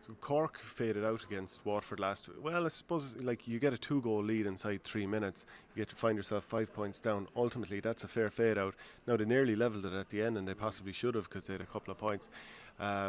So Cork faded out against Waterford last week. Well, I suppose like you get a 2 goal lead inside 3 minutes, you get to find yourself 5 points down. Ultimately, that's a fair fade out. Now they nearly levelled it at the end, and they possibly should have because they had a couple of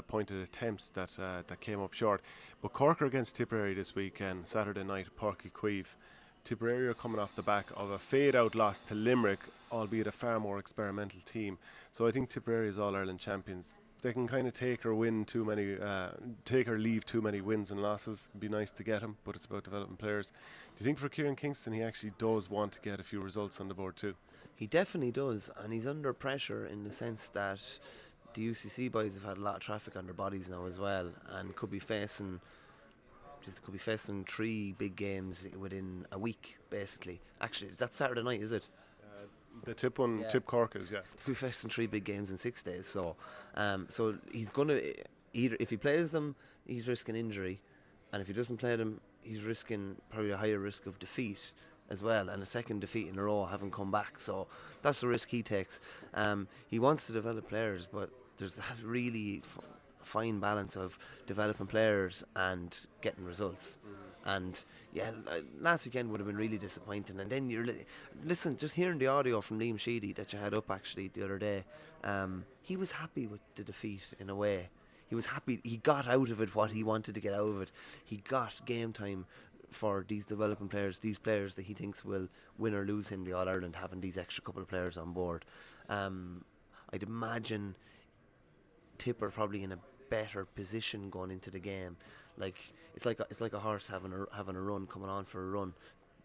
pointed attempts that came up short. But Cork are against Tipperary this weekend, Saturday night, Pairc Ui Chaoimh. Tipperary are coming off the back of a fade-out loss to Limerick, albeit a far more experimental team. So I think Tipperary is All-Ireland champions. They can kind of take or leave too many wins and losses. It'd be nice to get them, but it's about developing players. Do you think for Kieran Kingston he actually does want to get a few results on the board too? He definitely does, and he's under pressure in the sense that the UCC boys have had a lot of traffic on their bodies now as well, and could be facing 3 big games within a week, basically. Actually, that's Saturday night, is it? The tip one, Yeah. tip Cork is, yeah. Could be facing 3 big games in 6 days. So he's gonna either, if he plays them, he's risking injury, and if he doesn't play them, he's risking probably a higher risk of defeat as well, and a second defeat in a row, having come back. So that's the risk he takes. He wants to develop players, but there's that really fine balance of developing players and getting results. And yeah, last weekend would have been really disappointing. And then listen, just hearing the audio from Liam Sheedy that you had up actually the other day, he was happy with the defeat in a way. He was happy. He got out of it what he wanted to get out of it. He got game time for these developing players, these players that he thinks will win or lose him the All Ireland, having these extra couple of players on board. I'd imagine Tipper probably in a better position going into the game. Like it's like a horse having a run, coming on for a run.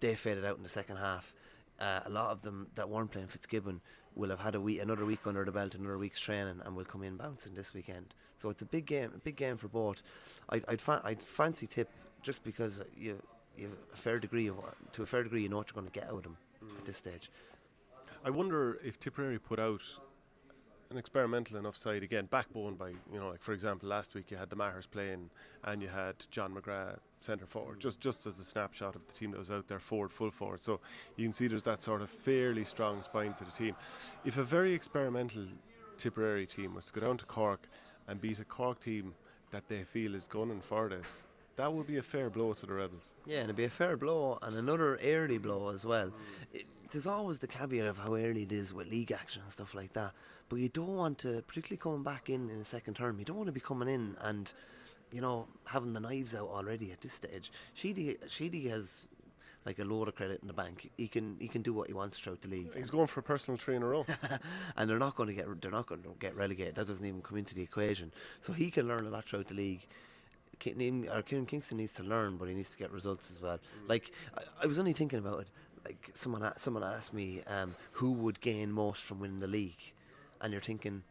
They faded out in the second half. A lot of them that weren't playing Fitzgibbon will have had another week under the belt, another week's training, and will come in bouncing this weekend. So it's a big game for both. I'd fancy Tip just because you have a fair degree you know what you're going to get out of them at this stage. I wonder if Tipperary put out an experimental enough side again, backbone by, like for example, last week you had the Mahers playing and you had John McGrath centre forward, just as a snapshot of the team that was out there, full forward. So you can see there's that sort of fairly strong spine to the team. If a very experimental Tipperary team was to go down to Cork and beat a Cork team that they feel is gunning for this, that would be a fair blow to the Rebels. Yeah, and it'd be a fair blow and another early blow as well. There's always the caveat of how early it is with league action and stuff like that, but you don't want to, particularly coming back in a second term, you don't want to be coming in and having the knives out already at this stage. Sheedy has like a load of credit in the bank. He can do what he wants throughout the league. He's going for a personal 3 in a row. And they're not going to get relegated. That doesn't even come into the equation. So he can learn a lot throughout the league. Kieran Kingston needs to learn, but he needs to get results as well. Like I was only thinking about it. Like someone asked me who would gain most from winning the league, and you're thinking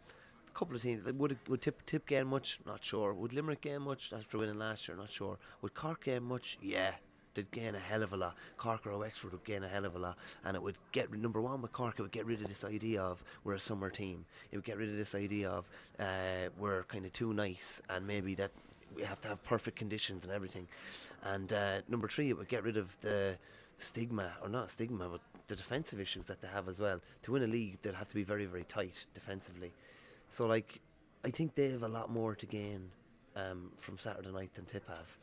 a couple of teams. Would Tip gain much? Not sure. Would Limerick gain much after winning last year? Not sure. Would Cork gain much? Yeah, they'd gain a hell of a lot. Cork or Wexford would gain a hell of a lot, and it would get, number one with Cork, it would get rid of this idea of we're a summer team. It would get rid of this idea of we're kind of too nice, and maybe that we have to have perfect conditions and everything. And number three, it would get rid of the stigma, or not stigma, but the defensive issues that they have as well. To win a league, they'd have to be very, very tight defensively. So, like, I think they have a lot more to gain from Saturday night than Tip have.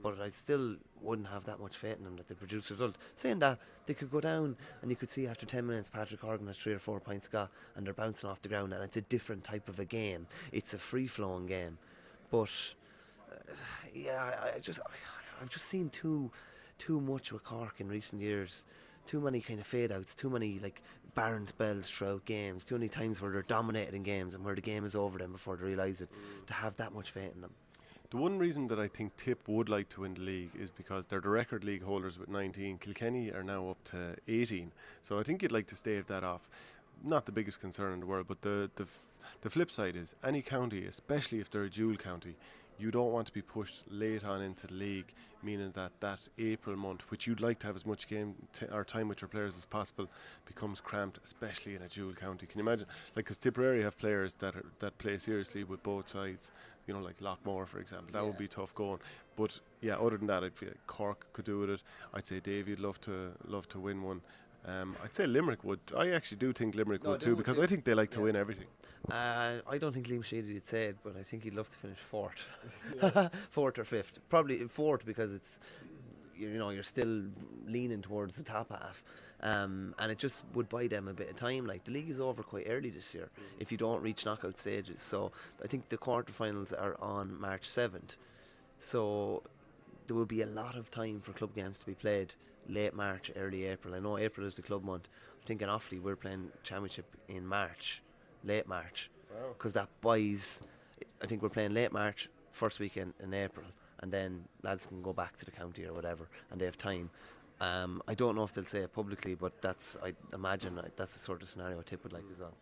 But I still wouldn't have that much faith in them that they produce a result. Saying that, they could go down and you could see after 10 minutes Patrick Horgan has 3 or 4 points got and they're bouncing off the ground, and it's a different type of a game. It's a free-flowing game. But, I've just seen too much with Cork in recent years. Too many kind of fade outs, too many like barren spells throughout games, too many times where they're dominated in games and where the game is over them before they realise it, to have that much faith in them. The one reason that I think Tip would like to win the league is because they're the record league holders with 19. Kilkenny are now up to 18. So I think you'd like to stave that off. Not the biggest concern in the world, but the flip side is any county, especially if they're a dual county, you don't want to be pushed late on into the league, meaning that April month, which you'd like to have as much game or time with your players as possible, becomes cramped, especially in a dual county. Can you imagine? Like, because Tipperary have players that play seriously with both sides, like Lockmore, for example. That would be tough going. But yeah, other than that, I feel like Cork could do with it. I'd say Davy would love to win one. I'd say Limerick would. I actually do think Limerick No, would they too, would, because they- I think they like to yeah. win everything. I don't think Liam Sheedy would say it, but I think he'd love to finish fourth. Fourth or fifth. Probably fourth because it's, you're still leaning towards the top half. And it just would buy them a bit of time. Like, the league is over quite early this year if you don't reach knockout stages. So I think the quarterfinals are on March 7th. So there will be a lot of time for club games to be played late March, early April. I know April is the club month. I think in Offaly we're playing championship in March, late March, Wow. because that buys. I think we're playing late March, first weekend in April, and then lads can go back to the county or whatever, and they have time. I don't know if they'll say it publicly, but I imagine that's the sort of scenario Tip would like as well.